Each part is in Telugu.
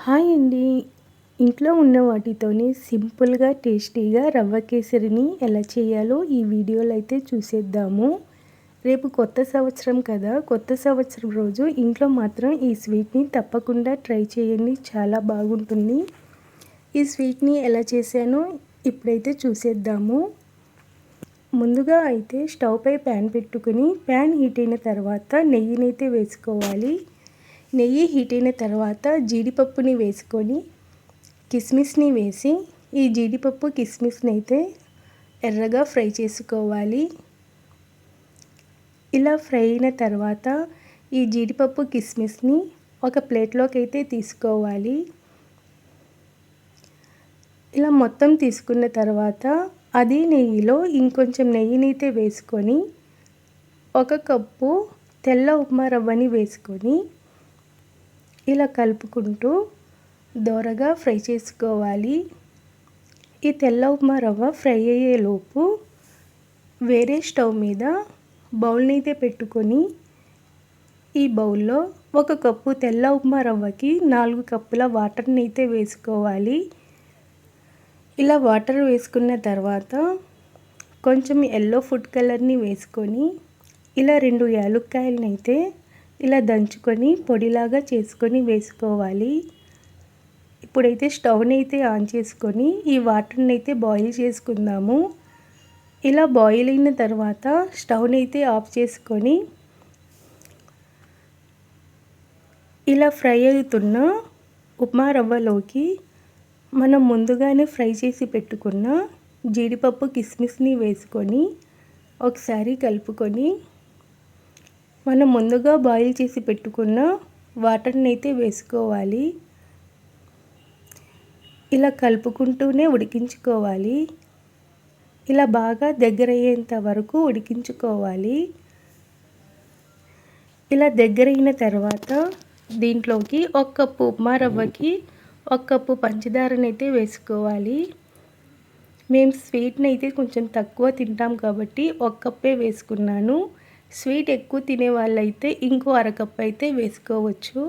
హాయ్ అండి. ఇంట్లో ఉన్న వాటితోనే సింపుల్‌గా, టేస్టీగా రవ్వ కేసరిని ఎలా చేయాలో ఈ వీడియోలో అయితే చూసేద్దాము. రేపు కొత్త సంవత్సరం కదా! కొత్త సంవత్సరం రోజు ఇంట్లో మాత్రం ఈ స్వీట్‌ని తప్పకుండా ట్రై చేయండి. చాలా బాగుంటుంది. ఈ స్వీట్‌ని ఎలా చేశానో ఇప్పుడైతే చూసేద్దాము. ముందుగా అయితే స్టవ్ పై ప్యాన్ పెట్టుకుని ప్యాన్ హీట్ అయిన తర్వాత నెయ్యినైతే వేసుకోవాలి. నెయ్యి హీట్ అయిన తర్వాత జీడిపప్పుని వేసుకొని కిస్మిస్ని వేసి ఈ జీడిపప్పు కిస్మిస్ని అయితే ఎర్రగా ఫ్రై చేసుకోవాలి. ఇలా ఫ్రై అయిన తర్వాత ఈ జీడిపప్పు కిస్మిస్ని ఒక ప్లేట్లోకి అయితే తీసుకోవాలి. ఇలా మొత్తం తీసుకున్న తర్వాత అది నెయ్యిలో ఇంకొంచెం నెయ్యిని అయితే వేసుకొని ఒక కప్పు తెల్ల ఉప్మా రవ్వని వేసుకొని ఇలా కలుపుకుంటూ దోరగా ఫ్రై చేసుకోవాలి. ఈ తెల్ల ఉప్మా రవ్వ ఫ్రై అయ్యేలోపు వేరే స్టవ్ మీద బౌల్ని అయితే పెట్టుకొని ఈ బౌల్లో ఒక కప్పు తెల్ల ఉప్మా రవ్వకి 4 కప్పుల వాటర్ని అయితే వేసుకోవాలి. ఇలా వాటర్ వేసుకున్న తర్వాత కొంచెం ఎల్లో ఫుడ్ కలర్ని వేసుకొని ఇలా 2 యాలుక్కాయలని అయితే ఇలా దంచుకొని పొడిలాగా చేసుకొని వేసుకోవాలి. ఇప్పుడైతే స్టవ్ని అయితే ఆన్ చేసుకొని ఈ వాటర్ని అయితే బాయిల్ చేసుకుందాము. ఇలా బాయిల్ అయిన తర్వాత స్టవ్ని అయితే ఆఫ్ చేసుకొని ఇలా ఫ్రై అవుతున్న ఉప్మా రవ్వలోకి మనం ముందుగానే ఫ్రై చేసి పెట్టుకున్న జీడిపప్పు కిస్మిస్ని వేసుకొని ఒకసారి కలుపుకొని మనం ముందుగా బాయిల్ చేసి పెట్టుకున్న వాటర్ని అయితే వేసుకోవాలి. ఇలా కలుపుకుంటూనే ఉడికించుకోవాలి. ఇలా బాగా దగ్గర అయ్యేంత వరకు ఉడికించుకోవాలి. ఇలా దగ్గరైన తర్వాత దీంట్లోకి 1 కప్పు ఉప్మా రవ్వకి 1 కప్పు పంచదారని అయితే వేసుకోవాలి. మేము స్వీట్ని అయితే కొంచెం తక్కువ తింటాం కాబట్టి 1 కప్పే వేసుకున్నాను. స్వీట్ ఎక్కువ తినే వాళ్ళైతే ఇంకో అరకప్పు అయితే వేసుకోవచ్చు.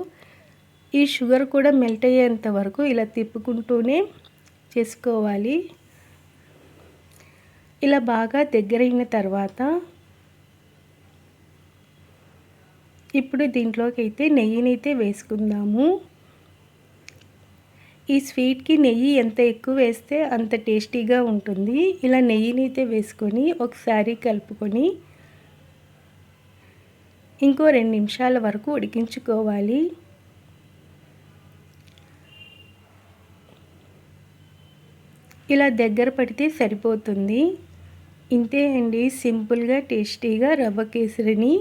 ఈ షుగర్ కూడా మెల్ట్ అయ్యేంత వరకు ఇలా తిప్పుకుంటూనే చేసుకోవాలి. ఇలా బాగా దగ్గరైన తర్వాత ఇప్పుడు దీంట్లోకి అయితే నెయ్యిని అయితే వేసుకుందాము. ఈ స్వీట్కి నెయ్యి ఎంత ఎక్కువ వేస్తే అంత టేస్టీగా ఉంటుంది. ఇలా నెయ్యిని అయితే వేసుకొని ఒకసారి కలుపుకొని ఇంకో 2 నిమిషాల వరకు ఉడికించుకోవాలి. ఇలా దగ్గర పడితే సరిపోతుంది. ఇంతే అండి, సింపుల్గా టేస్టీగా రవ్వ కేసరిని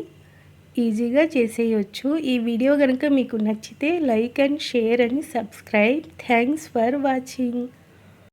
ఈజీగా చేసేయచ్చు. ఈ వీడియో కనుక మీకు నచ్చితే like and share and subscribe. Thanks for watching.